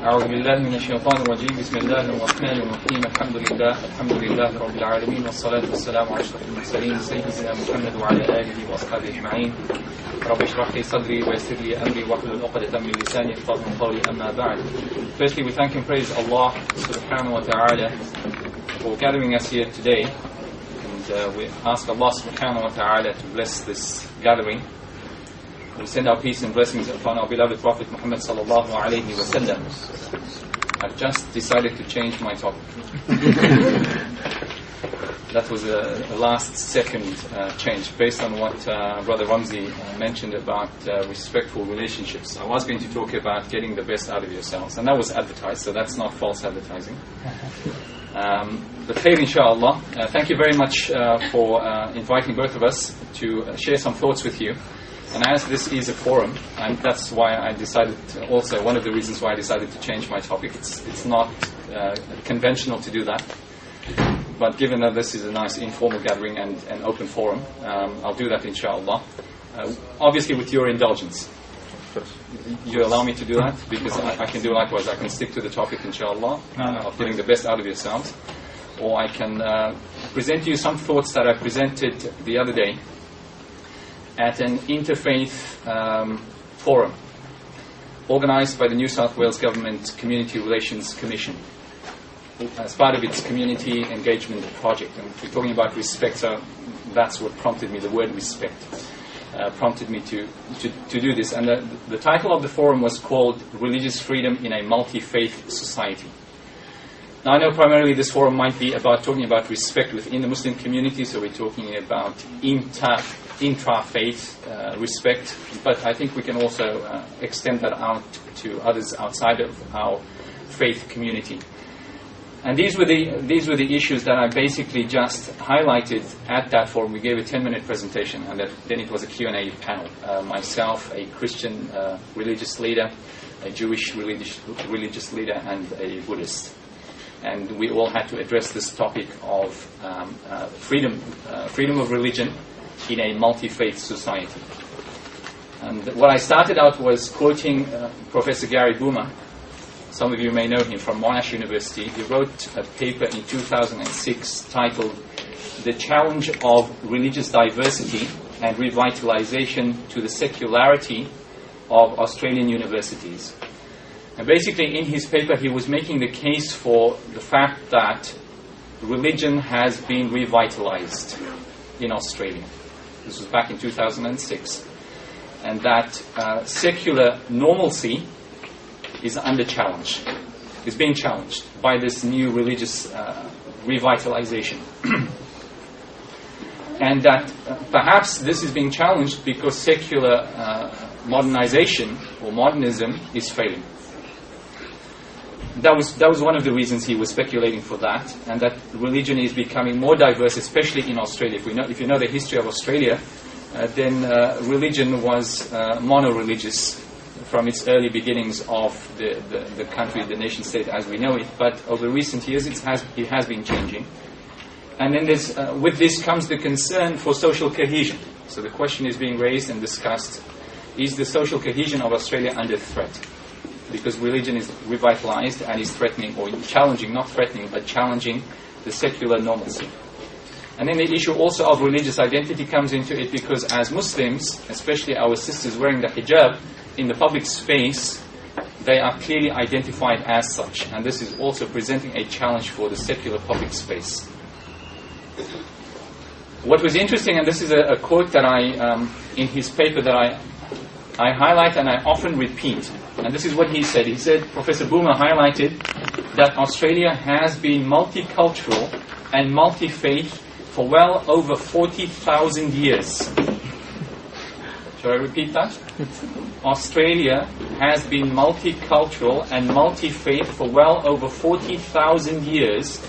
أعوذ بالله من الشيطان الرجيم بسم الله الرحمن الرحيم الحمد لله رب العالمين والصلاة والسلام على أشرف المرسلين سيدنا محمد وعلى آله وأصحابه أجمعين رب اشرح لي صدري ويسر لي أمري واحلل عقدة من لساني يفقهوا قولي أما بعد. Firstly, we thank and praise Allah subhanahu wa ta'ala for gathering us here today, and we ask Allah subhanahu wa ta'ala to bless this gathering. We send our peace and blessings upon our beloved Prophet Muhammad sallallahu alayhi wa sallam. I've just decided to change my topic. That was a last second change based on what Brother Ramzi mentioned about respectful relationships. I was going to talk about getting the best out of yourselves, and that was advertised, so that's not false advertising. But khair inshallah. Thank you very much for inviting both of us to share some thoughts with you. And as this is a forum, and that's why I decided to also, one of the reasons why I decided to change my topic, it's not conventional to do that. But given that this is a nice informal gathering and an open forum, I'll do that inshallah. Obviously with your indulgence. You allow me to do that? Because I can do likewise. I can stick to the topic inshallah, of getting the best out of yourselves. Or I can present to you some thoughts that I presented the other day at an interfaith forum organized by the New South Wales Government Community Relations Commission as part of its community engagement project. And we're talking about respect, so that's what prompted me, the word respect prompted me to do this. And the title of the forum was called Religious Freedom in a Multi-Faith Society. Now I know primarily this forum might be about talking about respect within the Muslim community, so we're talking about intra-faith respect, but I think we can also extend that out to others outside of our faith community. And these were the issues that I basically just highlighted at that forum. We gave a 10-minute presentation, and then it was a Q&A panel. Myself, a Christian religious leader, a Jewish religious leader, and a Buddhist. And we all had to address this topic of freedom of religion in a multi-faith society. And what I started out was quoting Professor Gary Boomer. Some of you may know him from Monash University. He wrote a paper in 2006 titled The Challenge of Religious Diversity and Revitalization to the Secularity of Australian Universities. And basically in his paper he was making the case for the fact that religion has been revitalized in Australia. This was back in 2006. And that secular normalcy is under challenge, is being challenged by this new religious revitalization. And that perhaps this is being challenged because secular modernization or modernism is failing. That was one of the reasons he was speculating for that, and that religion is becoming more diverse, especially in Australia. If you know the history of Australia, then religion was mono-religious from its early beginnings of the country, the nation state as we know it. But over recent years, it has been changing. And then with this comes the concern for social cohesion. So the question is being raised and discussed: is the social cohesion of Australia under threat? Because religion is revitalized and is threatening, or challenging, not threatening, but challenging the secular normalcy. And then the issue also of religious identity comes into it, because as Muslims, especially our sisters wearing the hijab in the public space, they are clearly identified as such. And this is also presenting a challenge for the secular public space. What was interesting, and this is a quote that in his paper that I highlight and I often repeat, and this is what he said. He said, Professor Boomer highlighted that Australia has been multicultural and multi-faith for well over 40,000 years. Shall I repeat that? Australia has been multicultural and multi-faith for well over 40,000 years,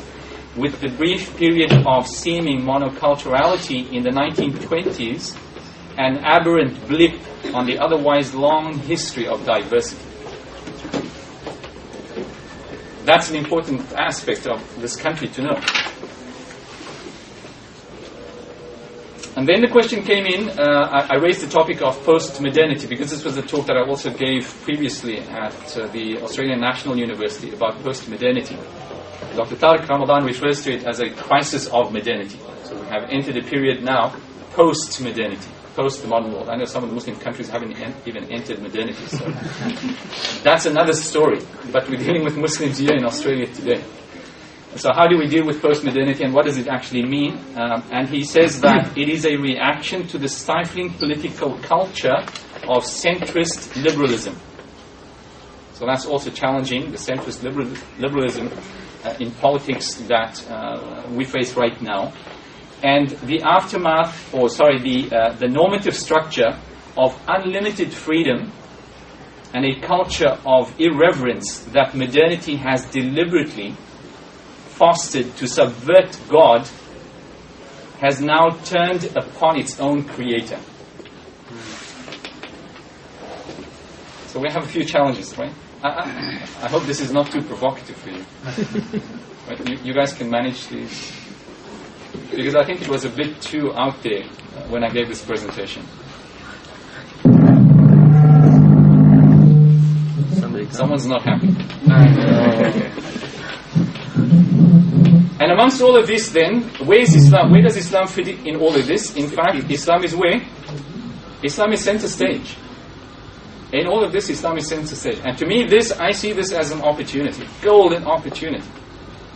with the brief period of seeming monoculturality in the 1920s an aberrant blip on the otherwise long history of diversity. That's an important aspect of this country to know. And then the question came in, I raised the topic of post-modernity, because this was a talk that I also gave previously at the Australian National University about post-modernity. Dr. Tariq Ramadan refers to it as a crisis of modernity. So we have entered a period now, post-modernity, post-modern world. I know some of the Muslim countries haven't even entered modernity, so that's another story. But we're dealing with Muslims here in Australia today. So how do we deal with post-modernity, and what does it actually mean? And he says that it is a reaction to the stifling political culture of centrist liberalism. So that's also challenging the centrist liberalism in politics that we face right now. And the aftermath, the normative structure of unlimited freedom and a culture of irreverence that modernity has deliberately fostered to subvert God has now turned upon its own creator. So we have a few challenges, right? I hope this is not too provocative for you. Right? You guys can manage these, because I think it was a bit too out there when I gave this presentation. Someone's not happy. And amongst all of this then, where is Islam? Where does Islam fit in all of this? In fact, Islam is where? Islam is center stage. In all of this, Islam is center stage. And to me, I see this as an opportunity, golden opportunity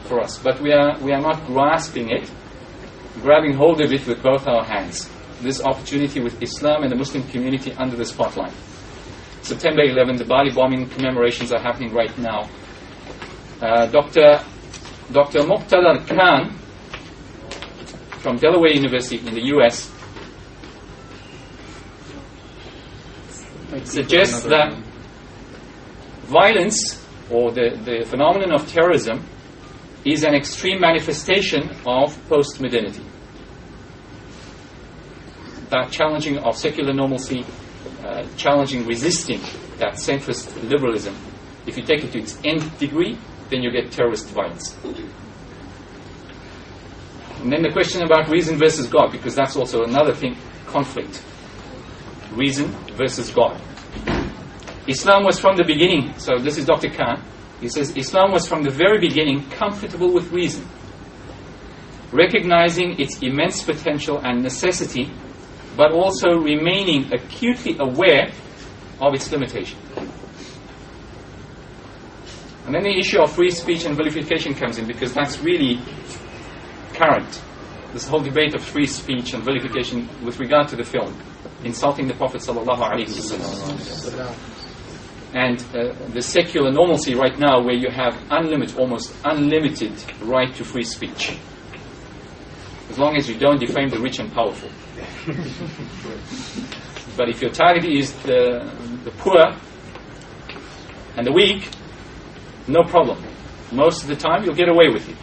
for us. But we are not grasping it, grabbing hold of it with both our hands. This opportunity with Islam and the Muslim community under the spotlight. September 11, the Bali bombing commemorations are happening right now. Dr. Muqtada Khan from Delaware University in the US suggests that violence, or the phenomenon of terrorism, is an extreme manifestation of post-modernity. That challenging of secular normalcy, resisting that centrist liberalism. If you take it to its nth degree, then you get terrorist violence. And then the question about reason versus God, because that's also another thing, conflict. Reason versus God. Islam was from the beginning, so this is Dr. Khan, he says, Islam was from the very beginning comfortable with reason, recognizing its immense potential and necessity, but also remaining acutely aware of its limitation. And then the issue of free speech and vilification comes in, because that's really current. This whole debate of free speech and vilification with regard to the film, insulting the Prophet ﷺ. And the secular normalcy right now, where you have almost unlimited right to free speech, as long as you don't defame the rich and powerful. But if your target is the poor and the weak, no problem. Most of the time you'll get away with it.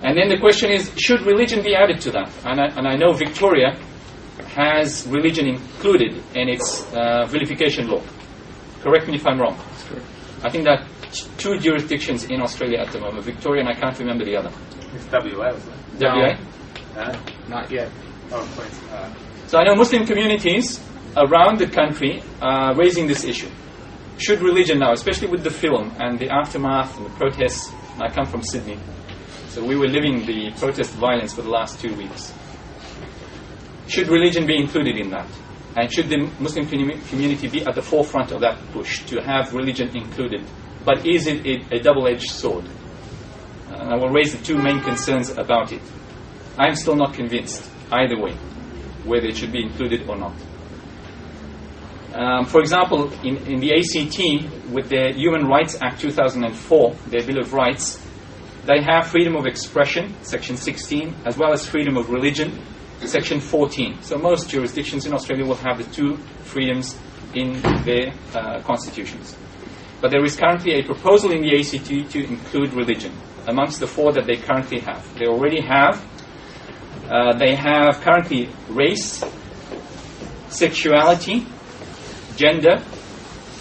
And then the question is, should religion be added to that? And I know Victoria has religion included in its vilification law. Correct me if I'm wrong. I think that two jurisdictions in Australia at the moment, Victoria and I can't remember the other. It's WA, wasn't it? WA? Not yet. Oh, so I know Muslim communities around the country are raising this issue. Should religion now, especially with the film and the aftermath and the protests, and I come from Sydney, so we were living the protest violence for the last 2 weeks. Should religion be included in that? And should the Muslim community be at the forefront of that push to have religion included? But is it a double-edged sword? And I will raise the two main concerns about it. I'm still not convinced either way, whether it should be included or not. For example, in the ACT, with their Human Rights Act 2004, their Bill of Rights, they have freedom of expression, Section 16, as well as freedom of religion, Section 14. So most jurisdictions in Australia will have the two freedoms in their constitutions. But there is currently a proposal in the ACT to include religion amongst the four that they currently have. They already have. They have currently race, sexuality, gender,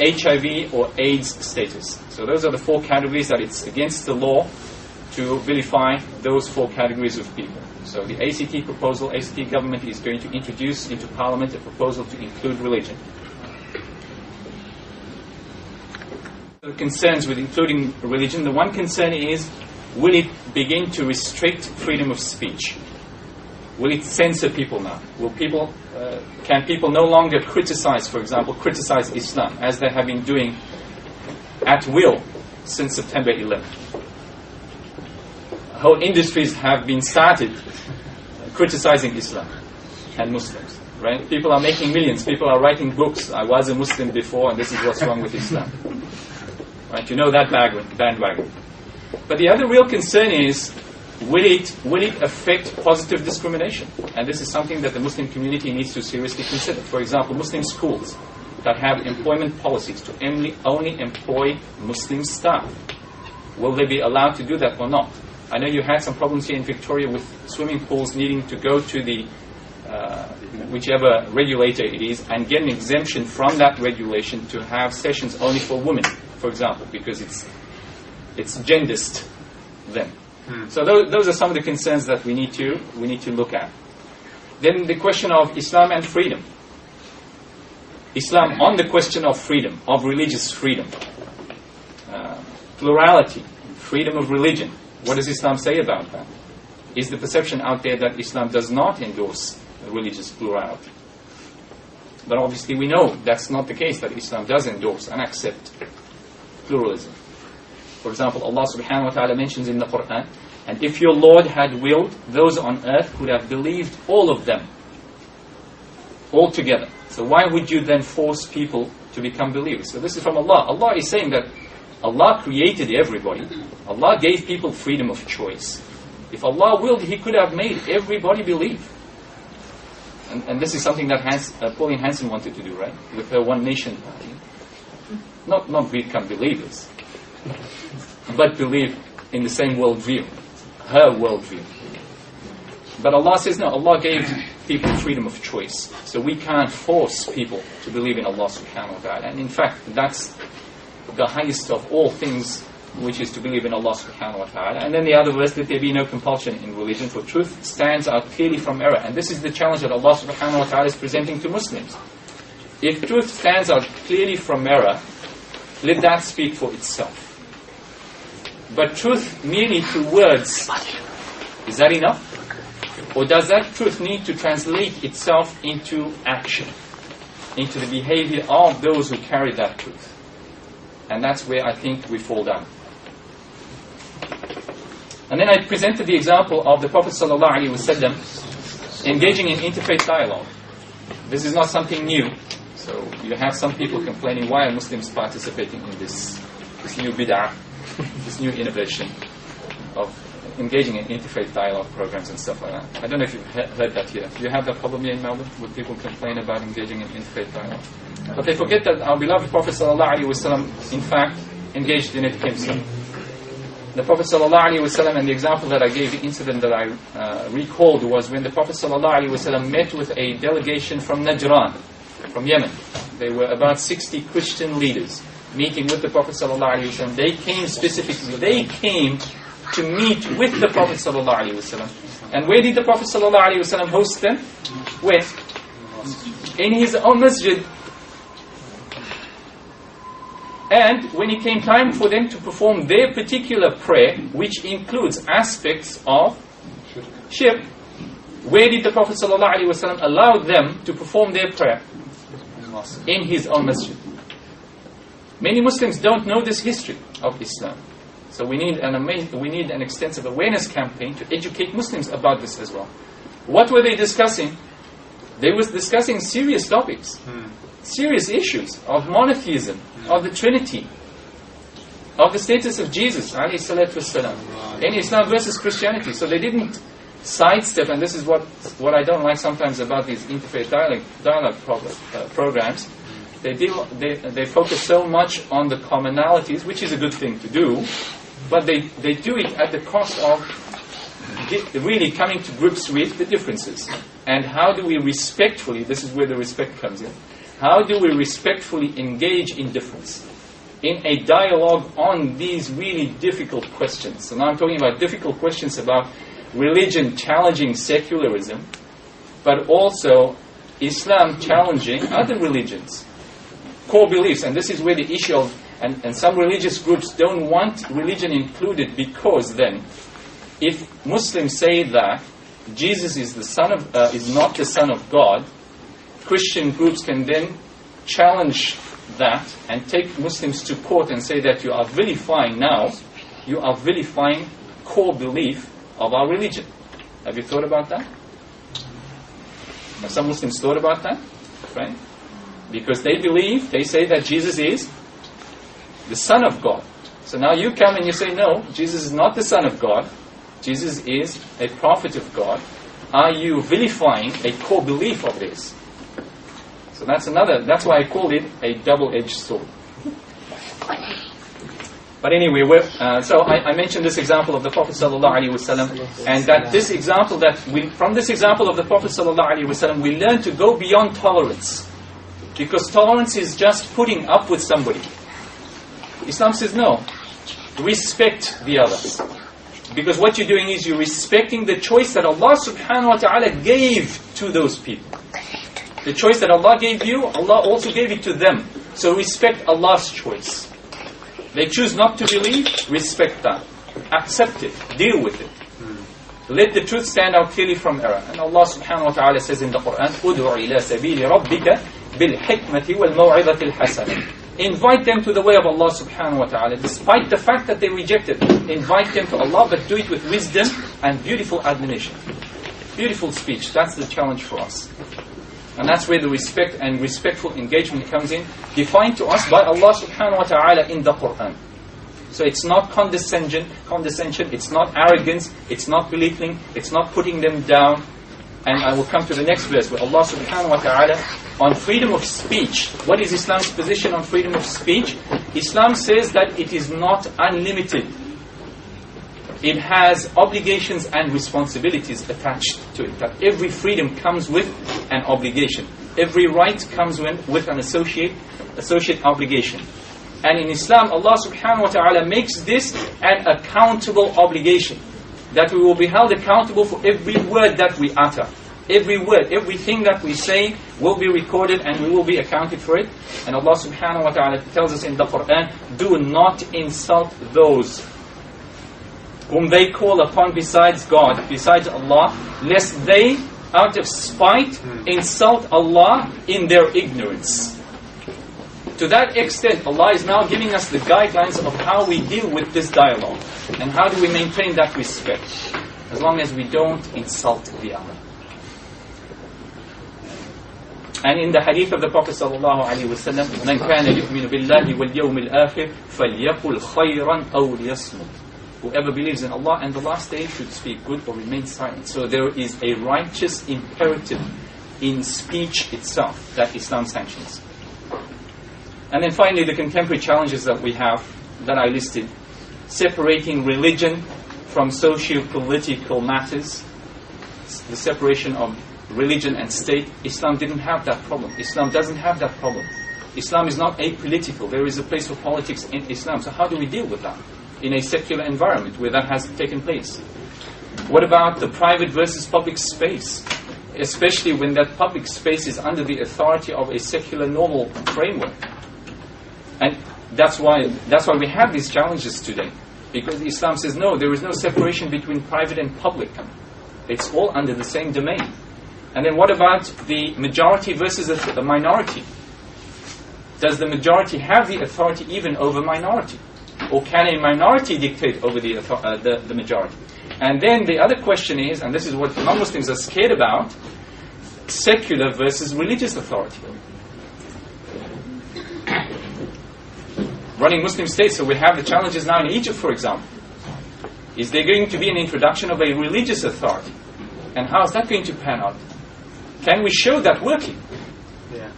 HIV or AIDS status. So those are the four categories that it's against the law to vilify those 4 categories of people. So the ACT proposal, ACT government is going to introduce into Parliament a proposal to include religion. The concerns with including religion, the one concern is, will it begin to restrict freedom of speech? Will it censor people now? Can people no longer criticize, for example, criticize Islam, as they have been doing at will since September 11th? Whole industries have been started criticizing Islam and Muslims, right? People are making millions. People are writing books. I was a Muslim before, and this is what's wrong with Islam. Right? You know that bandwagon. But the other real concern is, will it affect positive discrimination? And this is something that the Muslim community needs to seriously consider. For example, Muslim schools that have employment policies to only employ Muslim staff. Will they be allowed to do that or not? I know you had some problems here in Victoria with swimming pools needing to go to the whichever regulator it is and get an exemption from that regulation to have sessions only for women, for example, because it's gendered then. So those are some of the concerns that we need to look at. Then the question of Islam and freedom. Islam on the question of freedom, of religious freedom, plurality, freedom of religion. What does Islam say about that? Is the perception out there that Islam does not endorse religious plurality? But obviously we know that's not the case, that Islam does endorse and accept pluralism. For example, Allah subhanahu wa ta'ala mentions in the Quran, and if your Lord had willed, those on earth could have believed all of them, all together. So why would you then force people to become believers? So this is from Allah. Allah is saying that Allah created everybody. Allah gave people freedom of choice. If Allah willed, He could have made everybody believe. And this is something that Pauline Hanson wanted to do, right? With her One Nation party. Not become believers, but believe in the same worldview, her worldview. But Allah says no, Allah gave people freedom of choice. So we can't force people to believe in Allah subhanahu wa ta'ala. And in fact, that's the highest of all things, which is to believe in Allah subhanahu wa ta'ala. And then the other verse, that there be no compulsion in religion, for truth stands out clearly from error. And this is the challenge that Allah subhanahu wa ta'ala is presenting to Muslims. If truth stands out clearly from error, let that speak for itself. But truth merely through words, is that enough? Or does that truth need to translate itself into action, into the behavior of those who carry that truth? And that's where I think we fall down. And then I presented the example of the Prophet ﷺ engaging in interfaith dialogue. This is not something new. So you have some people complaining, why are Muslims participating in this new bid'ah, this new innovation of engaging in interfaith dialogue programs and stuff like that. I don't know if you've heard that here. Do you have that problem here in Melbourne? Would people complain about engaging in interfaith dialogue? But they forget that our beloved Prophet ﷺ, in fact, engaged in it himself. The Prophet ﷺ, and the example that I gave, the incident that I recalled, was when the Prophet ﷺ met with a delegation from Najran, from Yemen. There were about 60 Christian leaders meeting with the Prophet ﷺ. They came specifically, they came to meet with the Prophet ﷺ. And where did the Prophet ﷺ host them? Where? In his own masjid. And when it came time for them to perform their particular prayer, which includes aspects of shirk, where did the Prophet ﷺ allow them to perform their prayer? In his own masjid. Many Muslims don't know this history of Islam. So we need an extensive awareness campaign to educate Muslims about this as well. What were they discussing? They were discussing serious topics, serious issues of monotheism, of the Trinity, of the status of Jesus, alayhi salatu wassalam, in Islam versus Christianity. So they didn't sidestep, and this is what I don't like sometimes about these interfaith dialogue programs. They focus so much on the commonalities, which is a good thing to do, but they do it at the cost of really coming to grips with the differences. And how do we respectfully, this is where the respect comes in, how do we respectfully engage in difference? in a dialogue on these really difficult questions. So now I'm talking about difficult questions about religion challenging secularism, but also Islam challenging other religions, core beliefs. And this is where the issue of, and some religious groups don't want religion included, because then if Muslims say that Jesus is not the Son of God, Christian groups can then challenge that and take Muslims to court and say that you are vilifying core belief of our religion. Have you thought about that? Have some Muslims thought about that? Right? Because they say that Jesus is the Son of God. So now you come and you say, no, Jesus is not the Son of God. Jesus is a prophet of God. Are you vilifying a core belief of this? So that's why I called it a double-edged sword. But anyway, so I mentioned this example of the Prophet ﷺ, and that this example from this example of the Prophet ﷺ, we learn to go beyond tolerance. Because tolerance is just putting up with somebody. Islam says no, respect the others. Because what you're doing is you're respecting the choice that Allah subhanahu wa ta'ala gave to those people. The choice that Allah gave you, Allah also gave it to them. So respect Allah's choice. They choose not to believe, respect that. Accept it, deal with it. Let the truth stand out clearly from error. And Allah subhanahu wa ta'ala says in the Quran, "Ud'u ila sabili rabbika bil hikmati wal maw'izati al hasanah." Invite them to the way of Allah subhanahu wa ta'ala, despite the fact that they rejected. Invite them to Allah, but do it with wisdom and beautiful admonition. Beautiful speech. That's the challenge for us. And that's where the respect and respectful engagement comes in, defined to us by Allah subhanahu wa ta'ala in the Quran. So it's not condescension, it's not arrogance, it's not belittling, it's not putting them down. And I will come to the next verse where Allah subhanahu wa ta'ala, on freedom of speech, what is Islam's position on freedom of speech? Islam says that it is not unlimited. It has obligations and responsibilities attached to it. That every freedom comes with an obligation. Every right comes with an associate obligation. And in Islam, Allah subhanahu wa ta'ala makes this an accountable obligation. That we will be held accountable for every word that we utter. Every word, everything that we say will be recorded and we will be accounted for it. And Allah subhanahu wa ta'ala tells us in the Quran, do not insult those whom they call upon besides God, besides Allah, lest they, out of spite, insult Allah in their ignorance. To that extent, Allah is now giving us the guidelines of how we deal with this dialogue. And how do we maintain that respect? As long as we don't insult the other. And in the hadith of the Prophet sallallahu alaihi wasallam, "Man kana yu'minu billahi wal yawmil akhir falyaqul khayran aw liyasmut." Whoever believes in Allah and the last day should speak good or remain silent. So there is a righteous imperative in speech itself that Islam sanctions. And then finally, the contemporary challenges that we have, that I listed, separating religion from socio-political matters, the separation of religion and state. Islam didn't have that problem. Islam doesn't have that problem. Islam is not apolitical. There is a place for politics in Islam. So how do we deal with that in a secular environment where that has taken place? What about the private versus public space? Especially when that public space is under the authority of a secular normal framework. And that's why we have these challenges today. Because Islam says, no, there is no separation between private and public. It's all under the same domain. And then what about the majority versus the minority? Does the majority have the authority even over minority? Or can a minority dictate over the majority? And then the other question is, and this is what non-Muslims are scared about, secular versus religious authority. Running Muslim states, so we have the challenges now in Egypt, for example. Is there going to be an introduction of a religious authority? And how is that going to pan out? Can we show that working? Yeah.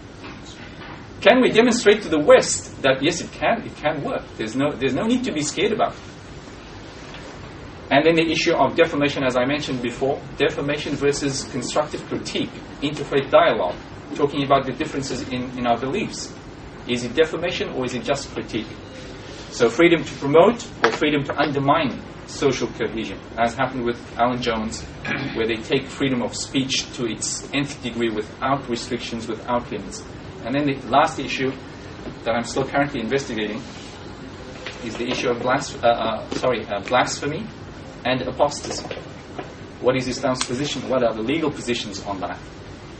Can we demonstrate to the West that yes, it can work? There's no need to be scared about it. And then the issue of defamation, as I mentioned before, defamation versus constructive critique, interfaith dialogue, talking about the differences in our beliefs. Is it defamation or is it just critique? So freedom to promote or freedom to undermine social cohesion, as happened with Alan Jones, where they take freedom of speech to its nth degree without restrictions, without limits. And then the last issue that I'm still currently investigating is the issue of blasphemy and apostasy. What is Islam's position? What are the legal positions on that?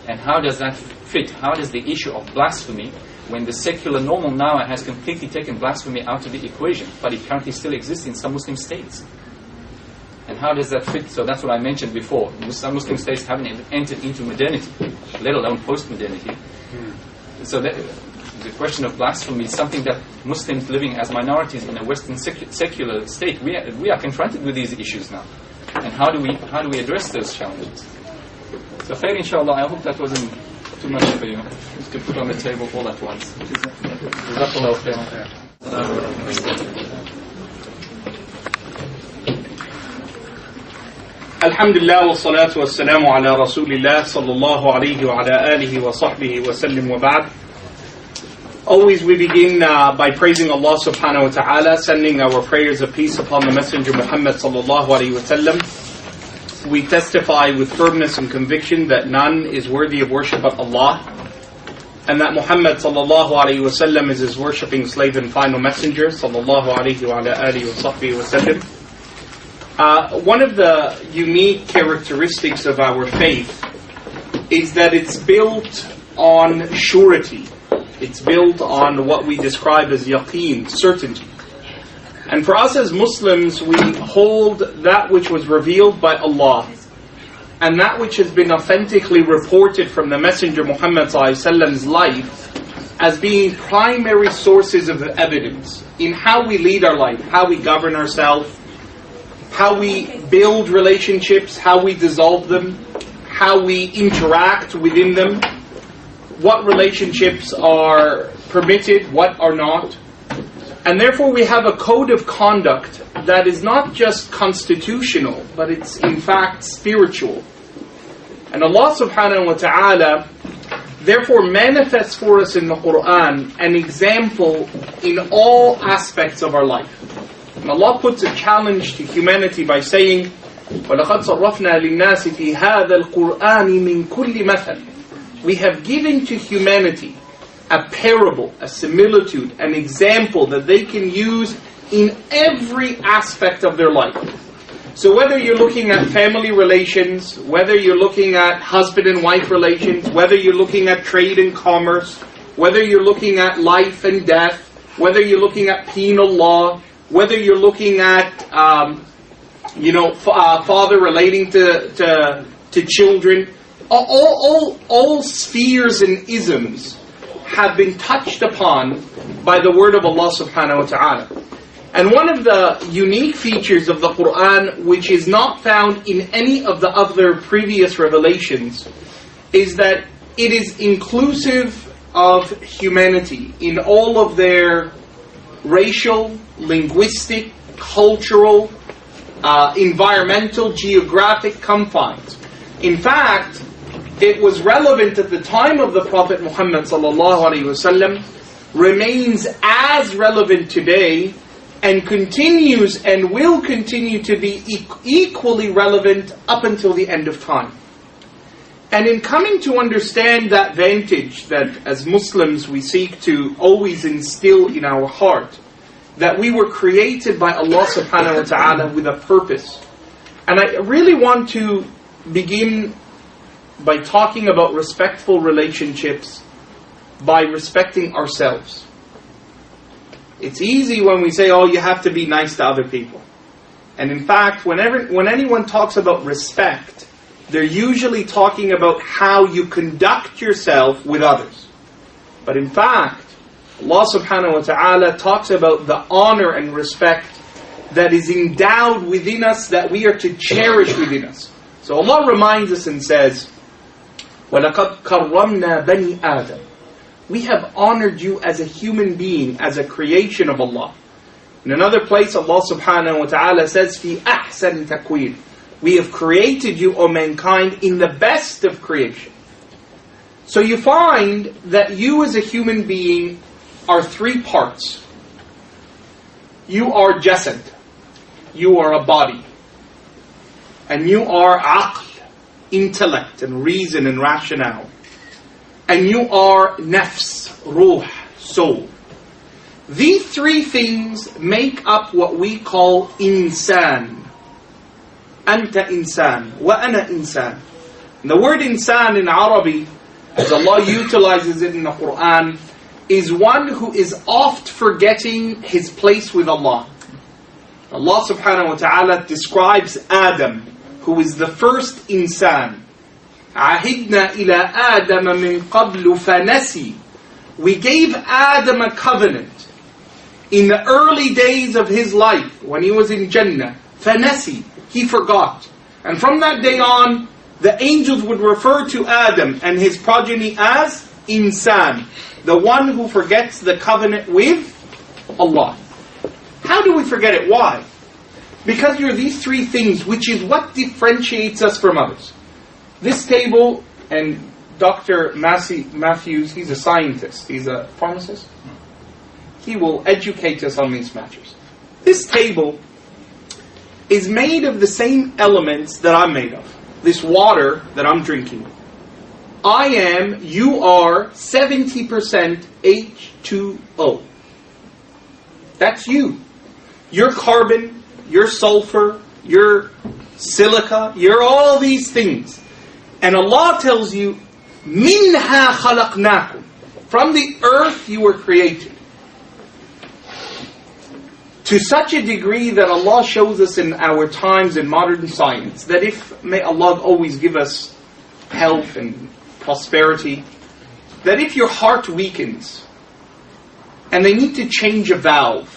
And how does that fit? How does the issue of blasphemy, when the secular normal now has completely taken blasphemy out of the equation, but it currently still exists in some Muslim states? And how does that fit? So that's what I mentioned before. Some Muslim states haven't entered into modernity, let alone post-modernity. So the question of blasphemy is something that Muslims living as minorities in a Western secular state, we are confronted with these issues now. And how do we address those challenges? So khair, inshallah, I hope that wasn't too much for you. Just to put on the table all at once. Jazakallahu khairan. Alhamdulillah wa salatu wa salamu ala Rasulillah sallallahu alayhi wa ala alihi wa sahbihi wa sallim wa ba'd. Always we begin by praising Allah subhanahu wa ta'ala, sending our prayers of peace upon the Messenger Muhammad sallallahu alayhi wa sallam. We testify with firmness and conviction that none is worthy of worship but Allah, and that Muhammad sallallahu alayhi wa sallam is his worshipping slave and final messenger sallallahu alayhi wa ala alihi wa sahbihi wa sallam. One of the unique characteristics of our faith is that it's built on surety. It's built on what we describe as yaqeen, certainty. And for us as Muslims, we hold that which was revealed by Allah and that which has been authentically reported from the Messenger Muhammad ﷺ's life as being primary sources of evidence in how we lead our life, how we govern ourselves, how we build relationships, how we dissolve them, how we interact within them, what relationships are permitted, what are not. And therefore we have a code of conduct that is not just constitutional, but it's in fact spiritual. And Allah subhanahu wa ta'ala therefore manifests for us in the Quran an example in all aspects of our life. And Allah puts a challenge to humanity by saying, وَلَقَدْ صَرَّفْنَا لِلنَّاسِ فِي هَذَا الْقُرْآنِ مِنْ كُلِّ مَثَلٍ. We have given to humanity a parable, a similitude, an example that they can use in every aspect of their life. So whether you're looking at family relations, whether you're looking at husband and wife relations, whether you're looking at trade and commerce, whether you're looking at life and death, whether you're looking at penal law, whether you're looking at father relating to children, all spheres and isms have been touched upon by the word of Allah subhanahu wa ta'ala. And one of the unique features of the Quran, which is not found in any of the other previous revelations, is that it is inclusive of humanity in all of their racial, linguistic, cultural, environmental, geographic confines. In fact, it was relevant at the time of the Prophet Muhammad sallallahu alaihi wasallam, remains as relevant today, and continues and will continue to be equally relevant up until the end of time. And in coming to understand that vantage that as Muslims we seek to always instill in our heart, that we were created by Allah subhanahu wa ta'ala with a purpose. And I really want to begin by talking about respectful relationships, by respecting ourselves. It's easy when we say, you have to be nice to other people. And in fact, when anyone talks about respect, they're usually talking about how you conduct yourself with others. But in fact, Allah subhanahu wa ta'ala talks about the honor and respect that is endowed within us, that we are to cherish within us. So Allah reminds us and says, وَلَقَدْ كَرَّمْنَا بَنِي آدَمَ. We have honored you as a human being, as a creation of Allah. In another place, Allah subhanahu wa ta'ala says, فِي أَحْسَنِ تَقْوِيمٍ. We have created you, O mankind, in the best of creation. So you find that you as a human being are three parts. You are jasad, you are a body, and you are aql, intellect and reason and rationale, and you are nafs, ruh, soul. These three things make up what we call insan. Anta insan, wa ana insan. And the word insan in Arabic, as Allah utilizes it in the Quran, is one who is oft forgetting his place with Allah. Allah subhanahu wa ta'ala describes Adam, who is the first insan. عَهِدْنَا إِلَىٰ آدَمَ مِنْ قَبْلُ فَنَسِي. We gave Adam a covenant in the early days of his life, when he was in Jannah. فَنَسِي, he forgot. And from that day on, the angels would refer to Adam and his progeny as insan, the one who forgets the covenant with Allah. How do we forget it? Why? Because you're these three things, which is what differentiates us from others. This table, and Dr. Matthews, he's a scientist, he's a pharmacist. He will educate us on these matters. This table is made of the same elements that I'm made of. This water that I'm drinking. You are 70% H2O. That's you. You're carbon, you're sulfur, you're silica, you're all these things. And Allah tells you, مِنْهَا خَلَقْنَاكُمْ. From the earth you were created. To such a degree that Allah shows us in our times in modern science, that may Allah always give us health and prosperity, that if your heart weakens, and they need to change a valve,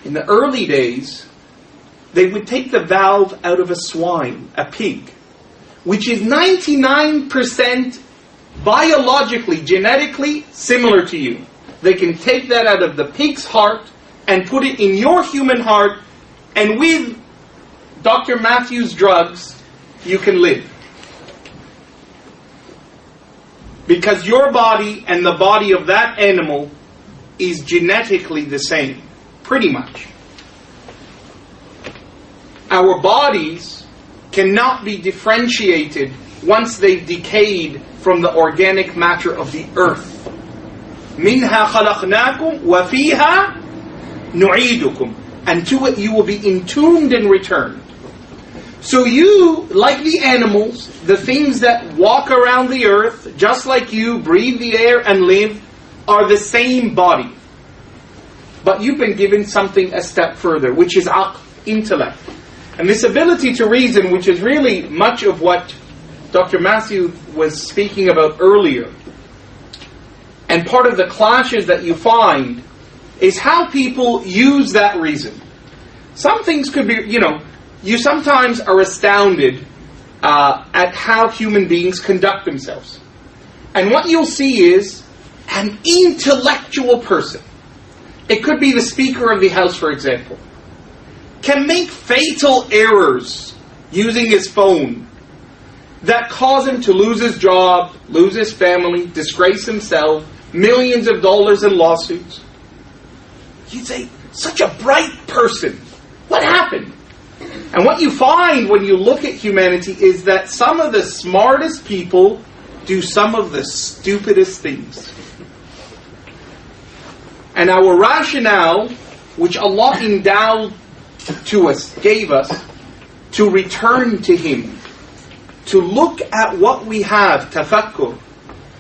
in the early days, they would take the valve out of a swine, a pig, which is 99% biologically, genetically similar to you. They can take that out of the pig's heart and put it in your human heart, and with Dr. Matthews' drugs, you can live. Because your body and the body of that animal is genetically the same, pretty much. Our bodies cannot be differentiated once they've decayed from the organic matter of the earth. مِنْهَا خَلَقْنَاكُمْ وَفِيهَا نُعِيدُكُمْ. And to it you will be entombed and returned. So you, like the animals, the things that walk around the earth, just like you, breathe the air and live, are the same body. But you've been given something a step further, which is aql, intellect. And this ability to reason, which is really much of what Dr. Matthew was speaking about earlier. And part of the clashes that you find is how people use that reason. Some things could be, you sometimes are astounded at how human beings conduct themselves. And what you'll see is an intellectual person. It could be the Speaker of the House, for example, can make fatal errors using his phone that cause him to lose his job, lose his family, disgrace himself, millions of dollars in lawsuits. You'd say, such a bright person. What happened? And what you find when you look at humanity is that some of the smartest people do some of the stupidest things. And our rationale, which Allah endowed to us, gave us, to return to Him, to look at what we have, tafakkur,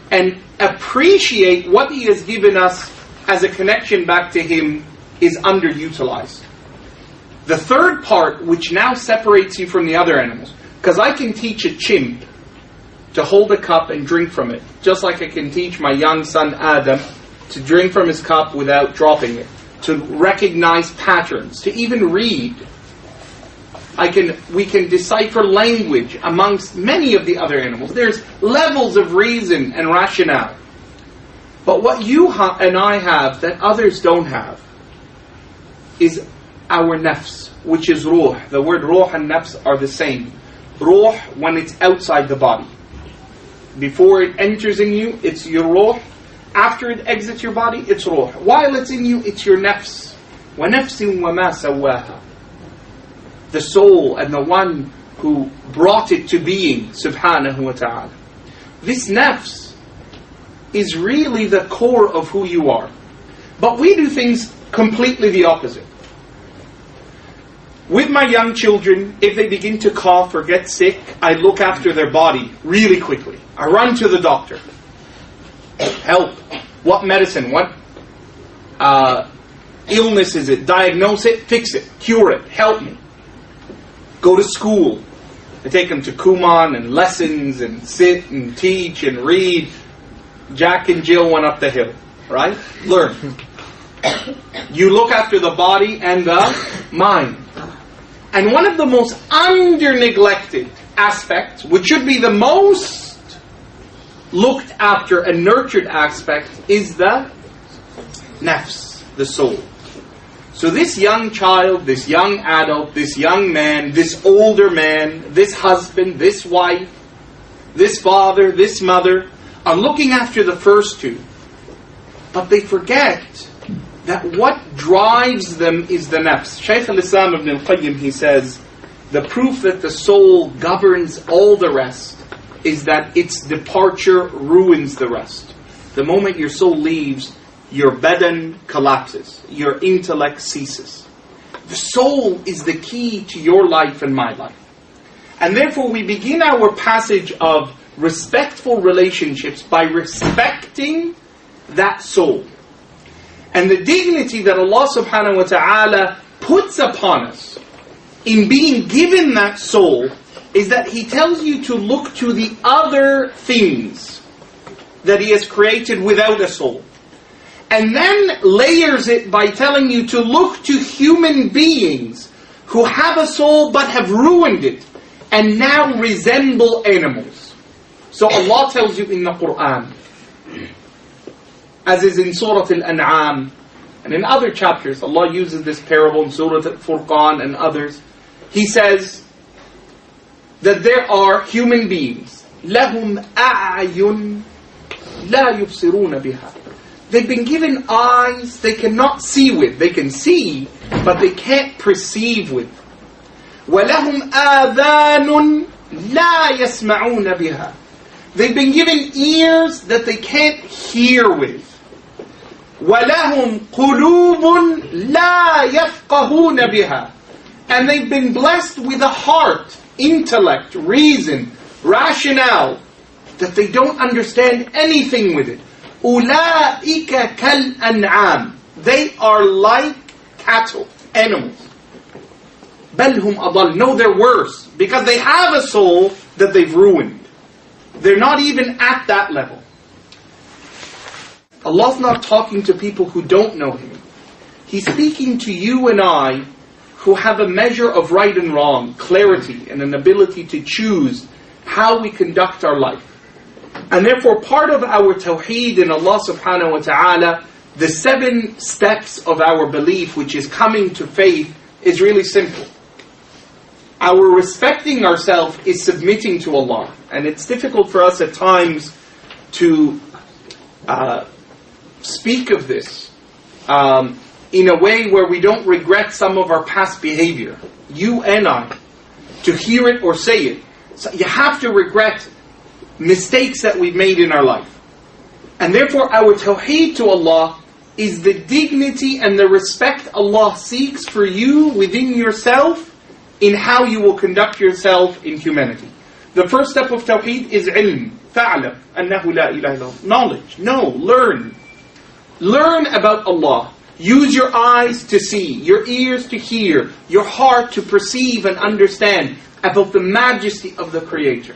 and appreciate what He has given us as a connection back to Him, is underutilized. The third part, which now separates you from the other animals, because I can teach a chimp to hold a cup and drink from it, just like I can teach my young son Adam to drink from his cup without dropping it, to recognize patterns, to even read. We can decipher language amongst many of the other animals. There's levels of reason and rationale. But what you and I have that others don't have is our nafs, which is ruh. The word ruh and nafs are the same. Ruh when it's outside the body. Before it enters in you, it's your ruh. After it exits your body, it's ruh. While it's in you, it's your nafs. وَنَفْسٍ وَمَا سَوَّاهَا. The soul and the one who brought it to being, subhanahu wa ta'ala. This nafs is really the core of who you are. But we do things completely the opposite. With my young children, if they begin to cough or get sick, I look after their body really quickly. I run to the doctor. Help. What medicine? What illness is it? Diagnose it, fix it, cure it, help me. Go to school. I take them to Kuman and lessons and sit and teach and read. Jack and Jill went up the hill. Right? Learn. You look after the body and the mind. And one of the most under-neglected aspects, which should be the most looked after and nurtured aspect, is the nafs, the soul. So this young child, this young adult, this young man, this older man, this husband, this wife, this father, this mother, are looking after the first two. But they forget that what drives them is the nafs. Shaykh al-Islam ibn al-Qayyim, he says, the proof that the soul governs all the rest is that its departure ruins the rest. The moment your soul leaves, your badan collapses, your intellect ceases. The soul is the key to your life and my life. And therefore we begin our passage of respectful relationships by respecting that soul. And the dignity that Allah subhanahu wa ta'ala puts upon us in being given that soul is that He tells you to look to the other things that He has created without a soul. And then layers it by telling you to look to human beings who have a soul but have ruined it and now resemble animals. So Allah tells you in the Quran, as is in Surah Al-An'am, and in other chapters, Allah uses this parable in Surah Al-Furqan and others. He says that there are human beings, لَهُمْ أَعْيُنْ لَا يُبْصِرُونَ بِهَا. They've been given eyes they cannot see with. They can see, but they can't perceive with. وَلَهُمْ آذَانٌ لَا يَسْمَعُونَ بِهَا. They've been given ears that they can't hear with. وَلَهُمْ قُلُوبٌ لَا يَفْقَهُونَ بِهَا. And they've been blessed with a heart, intellect, reason, rationale, that they don't understand anything with it. أُولَٰئِكَ كَالْأَنْعَامِ. They are like cattle, animals. بَلْ هُمْ أَضَلُّ. No, they're worse, because they have a soul that they've ruined. They're not even at that level. Allah's not talking to people who don't know Him. He's speaking to you and I who have a measure of right and wrong, clarity, and an ability to choose how we conduct our life. And therefore part of our tawheed in Allah subhanahu wa ta'ala, the 7 steps of our belief, which is coming to faith, is really simple. Our respecting ourselves is submitting to Allah. And it's difficult for us at times to speak of this in a way where we don't regret some of our past behavior. You and I, to hear it or say it. So you have to regret mistakes that we've made in our life. And therefore our tawheed to Allah is the dignity and the respect Allah seeks for you within yourself in how you will conduct yourself in humanity. The first step of tawheed is ilm. فَعْلَمْ أَنَّهُ لَا إِلَهَ إِلَّا اللَّهُ. Knowledge. Know. Learn. Learn about Allah. Use your eyes to see, your ears to hear, your heart to perceive and understand about the majesty of the Creator.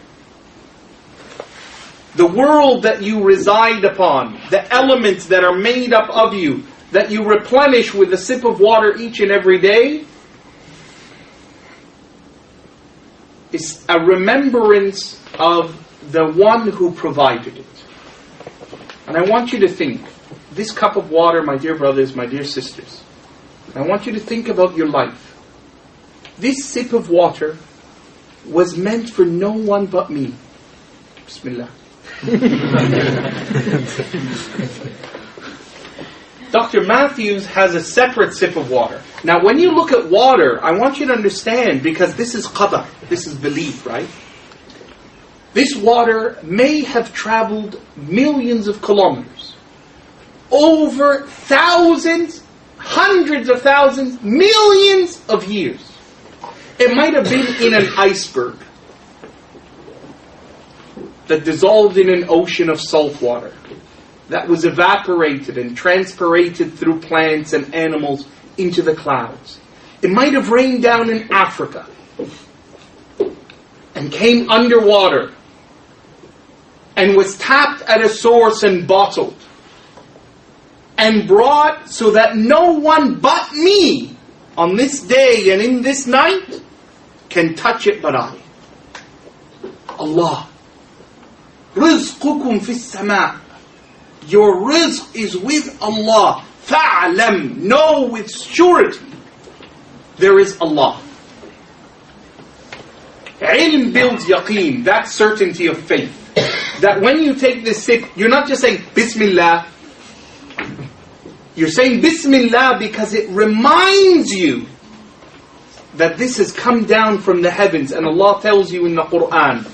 The world that you reside upon, the elements that are made up of you, that you replenish with a sip of water each and every day, is a remembrance of the one who provided it. And I want you to think, this cup of water, my dear brothers, my dear sisters, I want you to think about your life. This sip of water was meant for no one but me. Bismillah. Dr. Matthews has a separate sip of water. Now, when you look at water, I want you to understand, because this is qadar, this is belief, right? This water may have traveled millions of kilometers, over thousands, hundreds of thousands, millions of years. It might have been in an iceberg that dissolved in an ocean of salt water, that was evaporated and transpirated through plants and animals into the clouds. It might have rained down in Africa and came underwater and was tapped at a source and bottled and brought so that no one but me on this day and in this night can touch it but I. Allah. رزقكم في السماء. Your rizq is with Allah. فَعْلَمْ. Know with surety there is Allah. Ilm builds yaqeen, that certainty of faith. That when you take this sip, you're not just saying Bismillah. You're saying Bismillah because it reminds you that this has come down from the heavens. And Allah tells you in the Quran,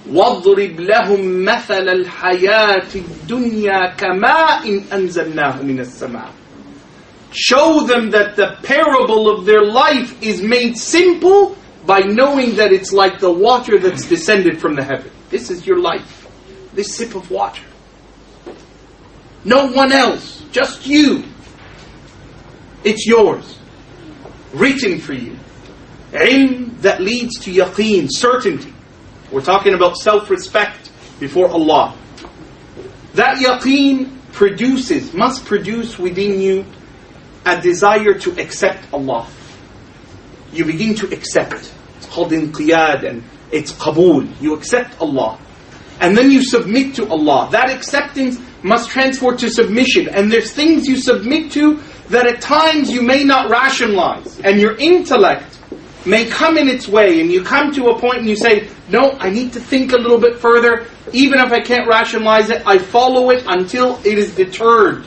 وَاضْرِبْ لَهُمْ مَثَلَ الْحَيَاةِ الدُّنْيَا كَمَاءٍ أَنزَلْنَاهُ مِنَ السَّمَاءِ. Show them that the parable of their life is made simple by knowing that it's like the water that's descended from the heaven. This is your life. This sip of water. No one else. Just you. It's yours. Written for you. Ilm that leads to yaqeen, certainty. We're talking about self-respect before Allah. That yaqeen must produce within you a desire to accept Allah. You begin to accept. It's called inqiyad and it's qabul. You accept Allah. And then you submit to Allah. That acceptance must transfer to submission. And there's things you submit to that at times you may not rationalize. And your intellect may come in its way. And you come to a point and you say, no, I need to think a little bit further. Even if I can't rationalize it, I follow it until it is deterred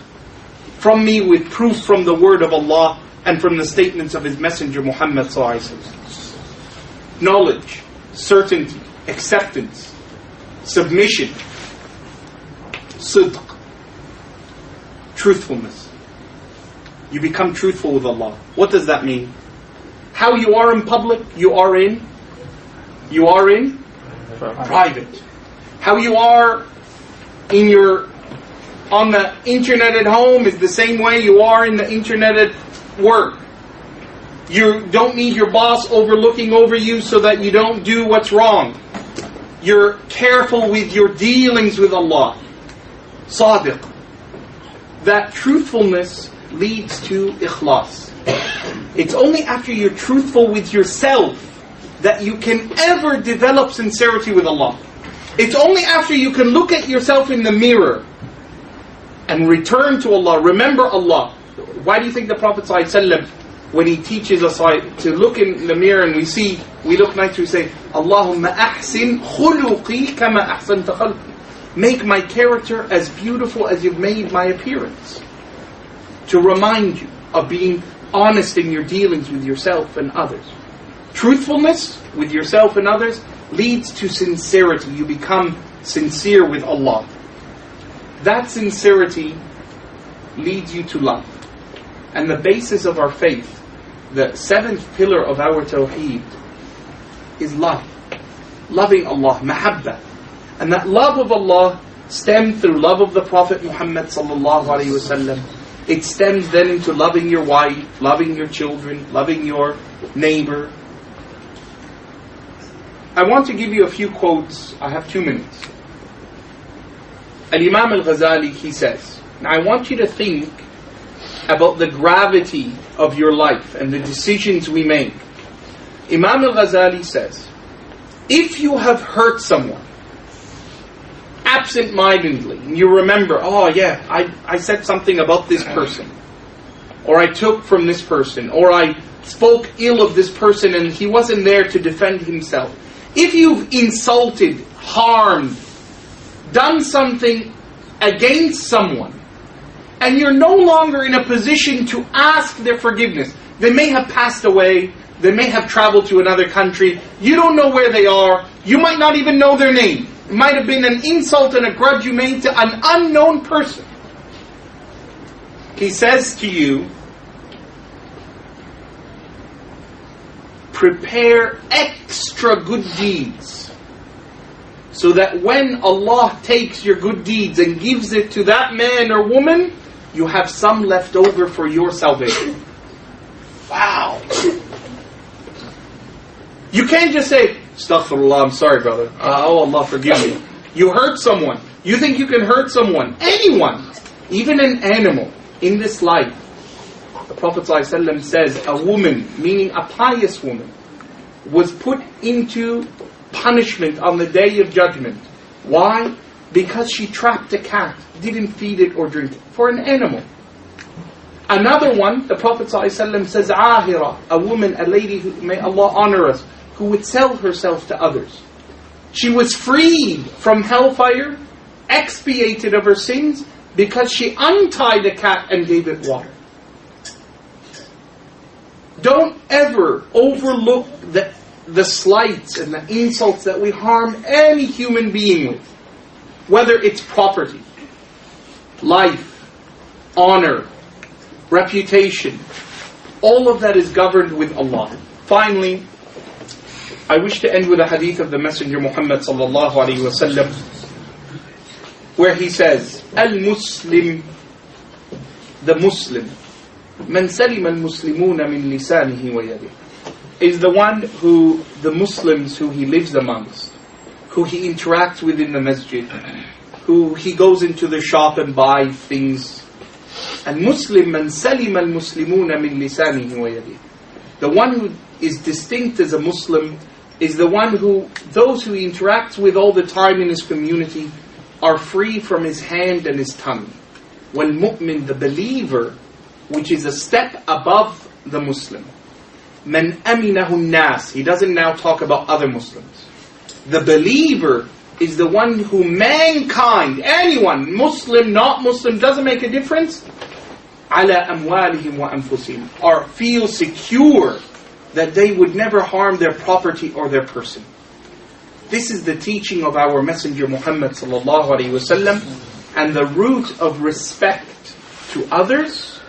from me with proof from the word of Allah and from the statements of His Messenger Muhammad sallallahu alaihi wasallam. Knowledge, certainty, acceptance, submission, sidq, truthfulness. You become truthful with Allah. What does that mean? How you are in public, you are in private. How you are on the internet at home is the same way you are in the internet at work. You don't need your boss looking over you so that you don't do what's wrong. You're careful with your dealings with Allah. Sadiq. That truthfulness leads to ikhlas. It's only after you're truthful with yourself that you can ever develop sincerity with Allah. It's only after you can look at yourself in the mirror and return to Allah, remember Allah. Why do you think the Prophet ﷺ, when he teaches us to look in the mirror and we look nice, we say, Allahumma ahsin khuluqi kama ahsanta khalqi. Make my character as beautiful as you've made my appearance. To remind you of being honest in your dealings with yourself and others. Truthfulness with yourself and others leads to sincerity. You become sincere with Allah. That sincerity leads you to love. And the basis of our faith, the seventh pillar of our tawheed, is love. Loving Allah, mahabba. And that love of Allah stems through love of the Prophet Muhammad sallallahu alaihi wasallam. It stems then into loving your wife, loving your children, loving your neighbor. I want to give you a few quotes. I have 2 minutes. Al-Imam al-Ghazali, he says, now I want you to think about the gravity of your life and the decisions we make. Imam al-Ghazali says, if you have hurt someone absent-mindedly, and you remember, oh yeah, I said something about this person, or I took from this person, or I spoke ill of this person and he wasn't there to defend himself. If you've insulted, harmed, done something against someone, and you're no longer in a position to ask their forgiveness. They may have passed away, they may have traveled to another country, you don't know where they are, you might not even know their name. It might have been an insult and a grudge you made to an unknown person. He says to you, prepare extra good deeds, so that when Allah takes your good deeds and gives it to that man or woman, you have some left over for your salvation. Wow. You can't just say, Astaghfirullah, I'm sorry brother. Oh Allah, forgive me. You hurt someone. You think you can hurt someone. Anyone. Even an animal in this life. The Prophet ﷺ says a woman, meaning a pious woman, was put into punishment on the Day of Judgment. Why? Because she trapped a cat, didn't feed it or drink it. For an animal. Another one, the Prophet ﷺ says, Ahira, a woman, a lady, who, may Allah honor us, who would sell herself to others. She was freed from hellfire, expiated of her sins, because she untied a cat and gave it water. Don't ever overlook the slights and the insults that we harm any human being with. Whether it's property, life, honor, reputation, all of that is governed with Allah. Finally, I wish to end with a hadith of the Messenger Muhammad sallallahu alaihi wasallam, where he says, Al-Muslim, the Muslim, Man salima al-Muslimuna min lisanihi wa yadihi, is the one who, the Muslims who he lives amongst, who he interacts with in the masjid, who he goes into the shop and buys things. And Muslim, man salima al-Muslimuna min lisanihi wa yadihi. The one who is distinct as a Muslim is the one who, those who he interacts with all the time in his community, are free from his hand and his tongue. When mu'min, the believer, which is a step above the Muslim. Man aminahu nas. He doesn't now talk about other Muslims. The believer is the one who mankind, anyone, Muslim, not Muslim, doesn't make a difference, ala amwalihim wa anfusihim, or feel secure that they would never harm their property or their person. This is the teaching of our Messenger Muhammad sallallahu alaihi wasallam, and the root of respect to others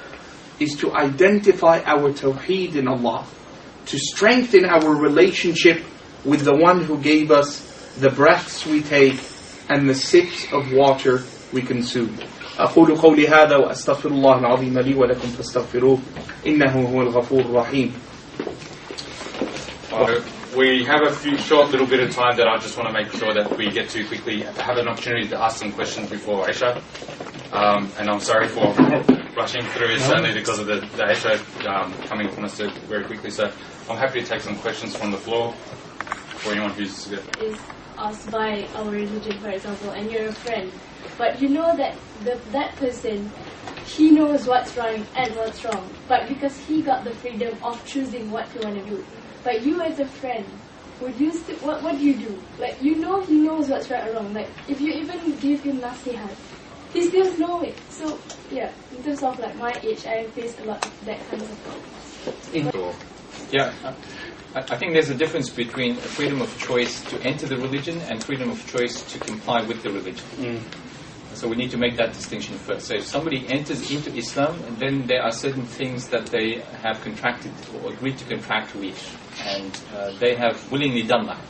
is to identify our tawheed in Allah, to strengthen our relationship with the one who gave us the breaths we take and the sips of water we consume. أقول قولي هذا وأستغفر الله العظيم لي ولكم فاستغفروه إنه هو الغفور الرحيم. We have a short little bit of time that I just want to make sure that we get to quickly, have an opportunity to ask some questions before Isha. And I'm sorry for rushing through it, certainly because of the Isha coming from us very quickly. So I'm happy to take some questions from the floor for anyone who's... Is asked by our religion, for example, and you're a friend, but you know that that person, he knows what's right and what's wrong, but because he got the freedom of choosing what he want to do. But you as a friend, would you still, what do you do? Like, you know he knows what's right or wrong. Like, if you even give him nasihat, he still knows it. So, yeah, in terms of like my age, I faced a lot of that kind of problems. Yeah, I think there's a difference between freedom of choice to enter the religion and freedom of choice to comply with the religion. So we need to make that distinction first. So if somebody enters into Islam, then there are certain things that they have contracted or agreed to contract with, and they have willingly done that.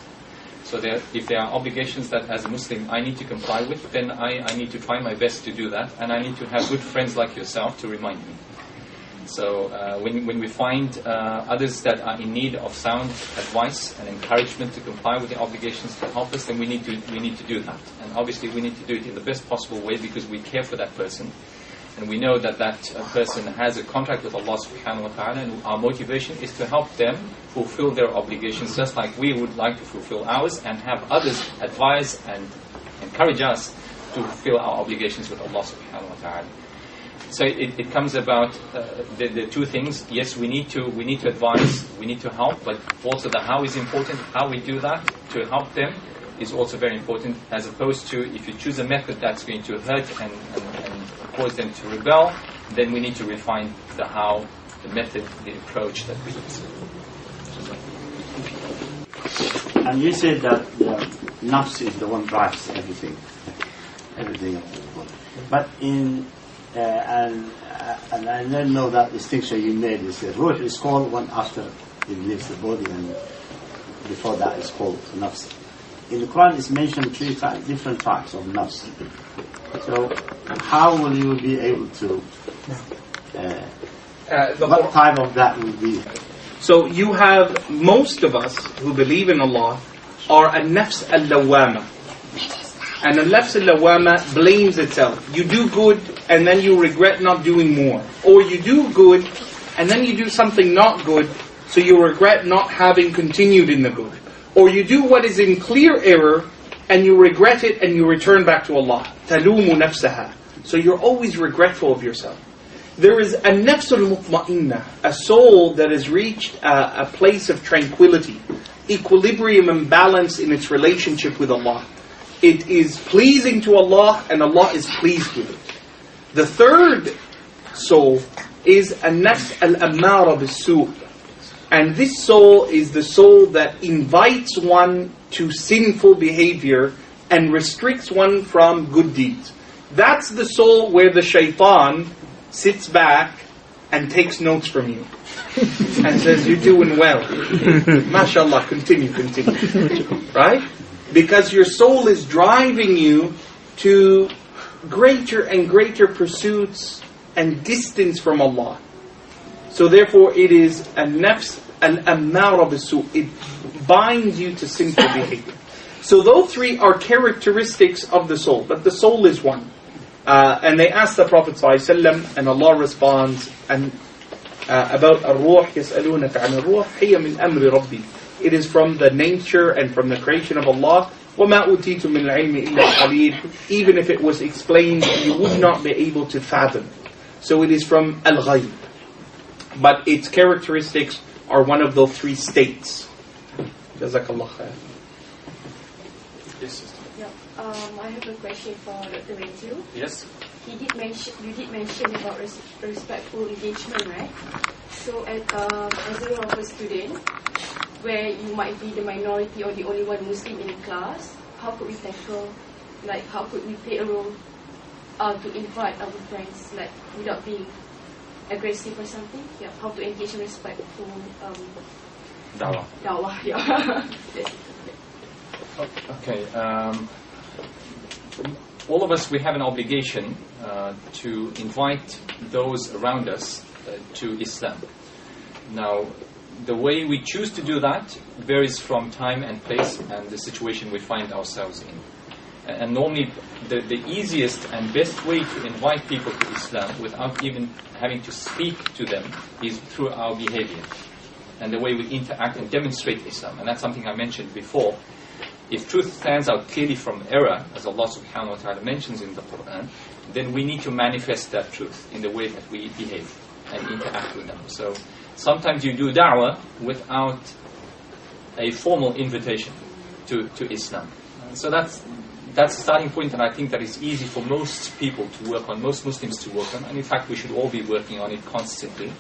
So if there are obligations that as a Muslim I need to comply with, then I need to try my best to do that, and I need to have good friends like yourself to remind me. So when we find others that are in need of sound advice and encouragement to comply with the obligations to help us, then we need to do that. And obviously we need to do it in the best possible way because we care for that person. And we know that person has a contract with Allah subhanahu wa ta'ala, and our motivation is to help them fulfill their obligations just like we would like to fulfill ours, and have others advise and encourage us to fulfill our obligations with Allah subhanahu wa ta'ala. So it comes about the two things. Yes, we need to advise, we need to help, but also the how is important, how we do that to help them. is also very important, as opposed to if you choose a method that's going to hurt and cause them to rebel, then we need to refine the how, the method, the approach that we use. And you said that the nafs is the one drives everything of the body. But and I don't know that distinction you made. Is the ruh is called one after it leaves the body, and before that is called nafs. In the Quran, it's mentioned three different types of nafs. So, how will you be able to? What type of that will be? So you have, most of us who believe in Allah are a nafs al-lawama. And a nafs al-lawama blames itself. You do good and then you regret not doing more. Or you do good and then you do something not good, so you regret not having continued in the good. Or you do what is in clear error and you regret it and you return back to Allah. تَلُومُ نَفْسَهَا. So you're always regretful of yourself. There is a nafs al-mutma'inna, a soul that has reached a place of tranquility, equilibrium and balance in its relationship with Allah. It is pleasing to Allah and Allah is pleased with it. The third soul is a nafs al-ammara bis-su'. And this soul is the soul that invites one to sinful behavior and restricts one from good deeds. That's the soul where the shaitan sits back and takes notes from you and says, you're doing well. MashaAllah, continue. Right? Because your soul is driving you to greater and greater pursuits and distance from Allah. So therefore it is a nafs al-ammara bis-su'. It binds you to sinful behavior. So those three are characteristics of the soul, but the soul is one. And they ask the Prophet ﷺ, and Allah responds about ar-ruh, يَسْأَلُونَكَ عَنِ الرُّوحِ هِيَ مِنْ أَمْرِ رَبِّي. It is from the nature and from the creation of Allah. وَمَا أُوتِيتُم مِّنَ الْعِلْمِ إِلَّا قَلِيلٌ. Even if it was explained, you would not be able to fathom. So it is from al-ghayb. But its characteristics are one of those three states. Jazakallah khair. Yes, sister. Yeah. I have a question for Dr. Matthew. Yes. You did mention about respectful engagement, right? So as a role of a student, where you might be the minority or the only one Muslim in the class, how could we tackle, how could we play a role to invite our friends, without being aggressive or something? Yeah, how to engage in respectful dawah, yeah. Okay. All of us, we have an obligation to invite those around us to Islam. Now, the way we choose to do that varies from time and place and the situation we find ourselves in. And normally, the easiest and best way to invite people to Islam without even having to speak to them is through our behavior and the way we interact and demonstrate Islam. And that's something I mentioned before. If truth stands out clearly from error, as Allah subhanahu wa ta'ala mentions in the Quran, then we need to manifest that truth in the way that we behave and interact with them. So sometimes you do da'wah without a formal invitation to Islam. So that's a starting point, and I think that is easy for most people to work on, most Muslims to work on, and in fact we should all be working on it constantly,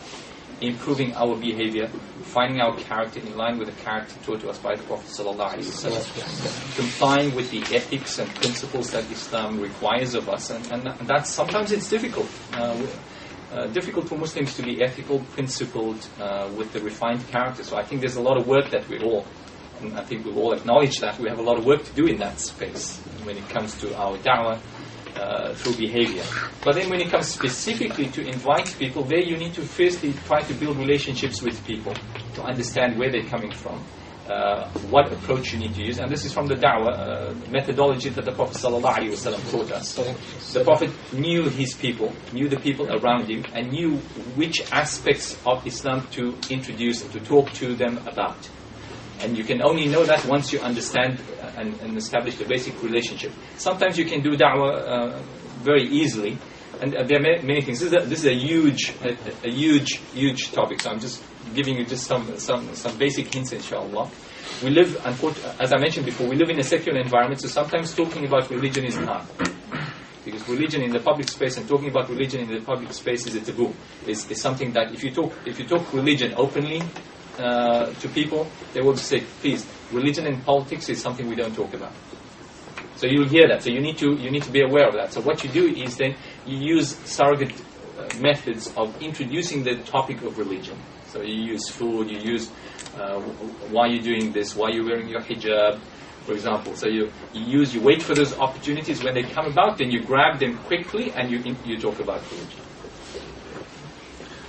improving our behavior, finding our character in line with the character taught to us by the Prophet ﷺ, complying with the ethics and principles that Islam requires of us, and that's sometimes it's difficult. Difficult for Muslims to be ethical, principled, with the refined character. So I think there's a lot of work that we all, and I think we all acknowledge that we have a lot of work to do in that space when it comes to our da'wah through behavior. But then when it comes specifically to invite people, there you need to firstly try to build relationships with people to understand where they're coming from, what approach you need to use. And this is from the da'wah methodology that the Prophet ﷺ taught us. The Prophet knew his people, knew the people around him, and knew which aspects of Islam to introduce and to talk to them about. And you can only know that once you understand and establish the basic relationship. Sometimes you can do da'wah very easily, and there are many things. This is a huge topic, so I'm just giving you just some basic hints, inshallah. We live, as I mentioned before, we live in a secular environment, so sometimes talking about religion is hard. Because religion in the public space and talking about religion in the public space is a taboo. It's something that if you talk religion openly to people, they will say, please, religion and politics is something we don't talk about. So you'll hear that. So you need to be aware of that. So what you do is then you use surrogate methods of introducing the topic of religion. So you use food, you use why you're doing this, why you're wearing your hijab, for example. So you wait for those opportunities when they come about, then you grab them quickly and you talk about religion.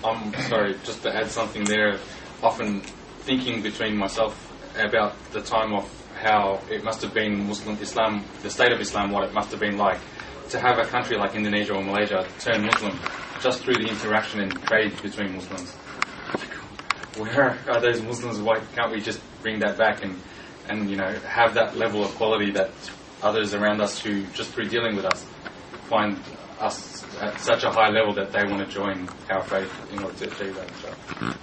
I'm sorry, just to add something there. Often thinking between myself about the time of how it must have been Muslim Islam, the state of Islam, what it must have been like to have a country like Indonesia or Malaysia turn Muslim just through the interaction and trade between Muslims. Where are those Muslims? Why can't we just bring that back and have that level of quality that others around us who just through dealing with us find us at such a high level that they want to join our faith in order to achieve that. So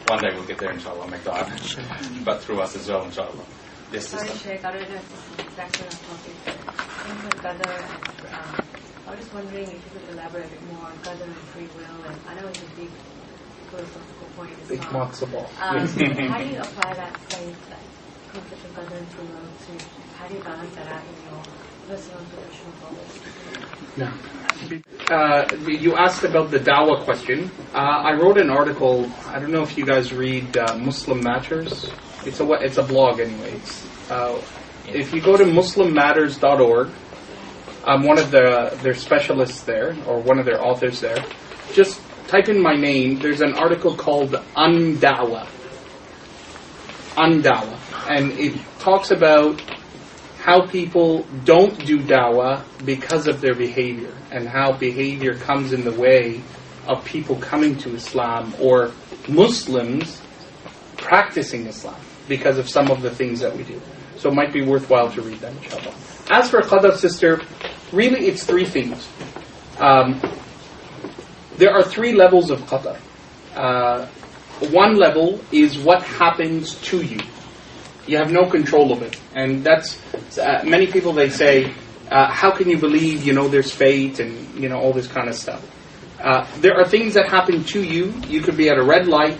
one day we'll get there, inshallah, make dua, but through us as well, inshallah. Yes, sorry, Sheikh, I don't know if this is exactly on topic. In with Qadr, I was just wondering if you could elaborate a bit more on Qadr and free will. And I know it's a big philosophical point in Big Islam. matzo ball. How do you apply that same concept of Qadr and free will to, how do you balance that out in your personal and professional goals? You asked about the Dawah question. I wrote an article. I don't know if you guys read Muslim Matters. It's a blog, anyways. If you go to muslimmatters.org, I'm one of their specialists there, or one of their authors there. Just type in my name. There's an article called Undawah, and it talks about how people don't do dawah because of their behavior, and how behavior comes in the way of people coming to Islam or Muslims practicing Islam because of some of the things that we do. So it might be worthwhile to read that, inshallah. As for Qadr, sister, really it's three things. There are three levels of Qadr. One level is what happens to you. You have no control of it. And that's, many people they say, how can you believe, there's fate and, all this kind of stuff. There are things that happen to you. You could be at a red light,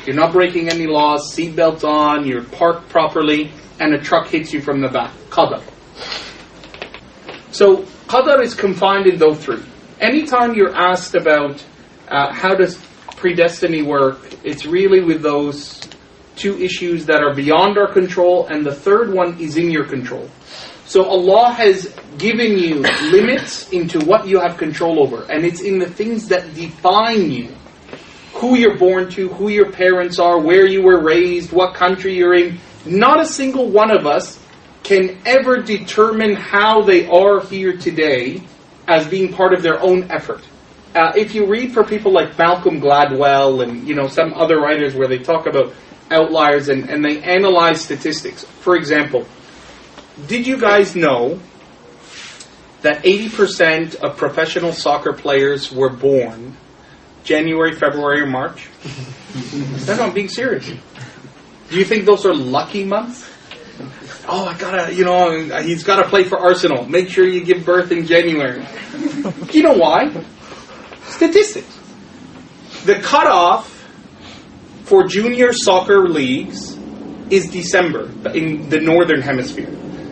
you're not breaking any laws, seatbelts on, you're parked properly, and a truck hits you from the back. Qadr. So, Qadr is confined in those three. Anytime you're asked about how does predestiny work, it's really with those two issues that are beyond our control, and the third one is in your control. So Allah has given you limits into what you have control over, and it's in the things that define you. Who you're born to, who your parents are, where you were raised, what country you're in. Not a single one of us can ever determine how they are here today as being part of their own effort. If you read for people like Malcolm Gladwell and some other writers where they talk about outliers and they analyze statistics. For example, did you guys know that 80% of professional soccer players were born January, February, or March? No, I'm being serious. Do you think those are lucky months? Oh, he's got to play for Arsenal. Make sure you give birth in January. You know why? Statistics. The cutoff for junior soccer leagues is December in the northern hemisphere.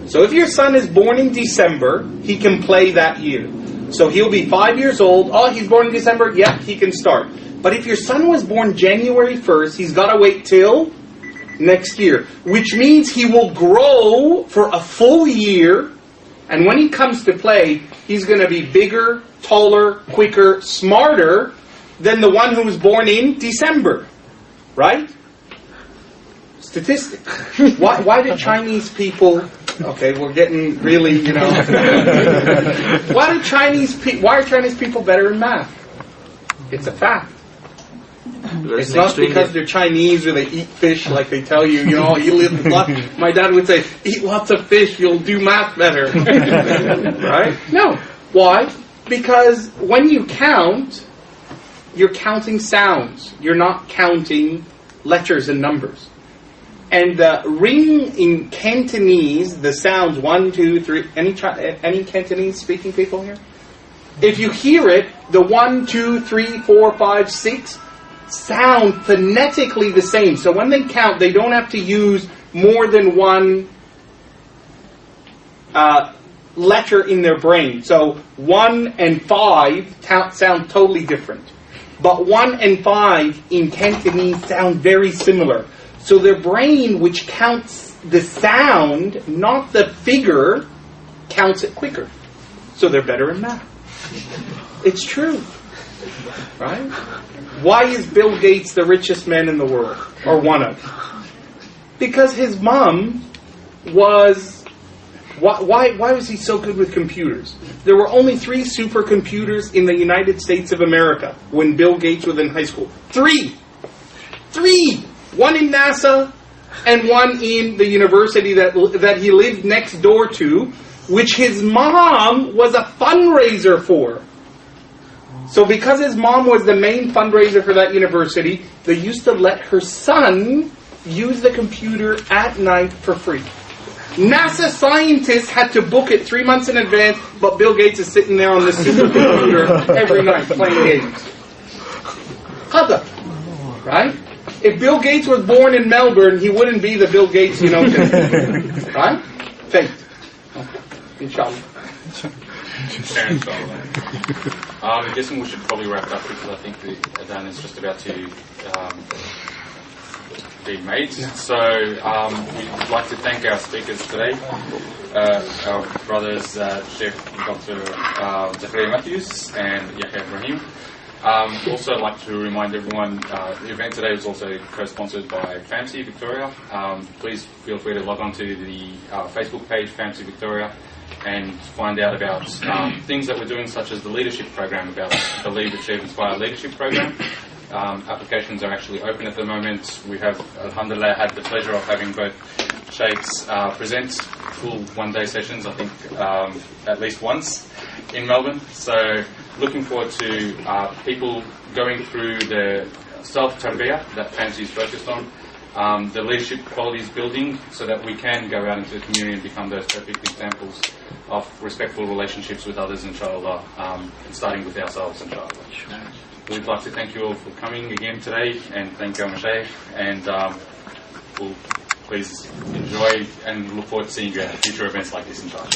So if your son is born in December, he can play that year. So he'll be 5 years old. Oh, he's born in December? Yeah, he can start. But if your son was born January 1st, he's got to wait till next year. Which means he will grow for a full year. And when he comes to play, he's going to be bigger, taller, quicker, smarter than the one who was born in December. Right? Statistic. Why do Chinese people... Okay, we're getting really, Why are Chinese people better in math? It's a fact. It's not because they're Chinese or they eat fish like they tell you, you live lots. My dad would say, eat lots of fish, you'll do math better. Right? No. Why? Because when you count, you're counting sounds. You're not counting letters and numbers. And the ring in Cantonese, the sounds 1, 2, 3. Any Cantonese speaking people here? If you hear it, the 1, 2, 3, 4, 5, 6 sound phonetically the same. So when they count, they don't have to use more than one letter in their brain. So 1 and 5 sound totally different. But 1 and 5 in Cantonese sound very similar. So their brain, which counts the sound, not the figure, counts it quicker. So they're better in math. It's true. Right? Why is Bill Gates the richest man in the world? Or one of? Because his mom was... Why was he so good with computers? There were only 3 supercomputers in the United States of America when Bill Gates was in high school. 3! 3! One in NASA and one in the university that he lived next door to, which his mom was a fundraiser for. So because his mom was the main fundraiser for that university, they used to let her son use the computer at night for free. NASA scientists had to book it 3 months in advance, but Bill Gates is sitting there on this supercomputer every night playing games. Qadar. Right? If Bill Gates was born in Melbourne, he wouldn't be the Bill Gates, today. Right? Fate. Inshallah. I'm guessing we should probably wrap it up because I think the adhan is just about to be made. So we'd like to thank our speakers today, our brothers Sheikh Dr. Zakaria Matthews and Yahya Ibrahim. Also I'd like to remind everyone the event today was also co-sponsored by FAMC Victoria. Please feel free to log on to the Facebook page FAMC Victoria and find out about things that we're doing, such as the leadership program, about the Lead, Achieve, Inspire leadership program. Applications are actually open at the moment. We have, alhamdulillah, had the pleasure of having both sheikhs present full one-day sessions, I think at least once in Melbourne. So looking forward to people going through the self-tarbiyah that FAMC is focused on, the leadership qualities building, so that we can go out into the community and become those perfect examples of respectful relationships with others, inshallah, and starting with ourselves, inshallah. We'd like to thank you all for coming again today, and thank our Mashaykh, and we'll please enjoy and look forward to seeing you at future events like this, inshallah.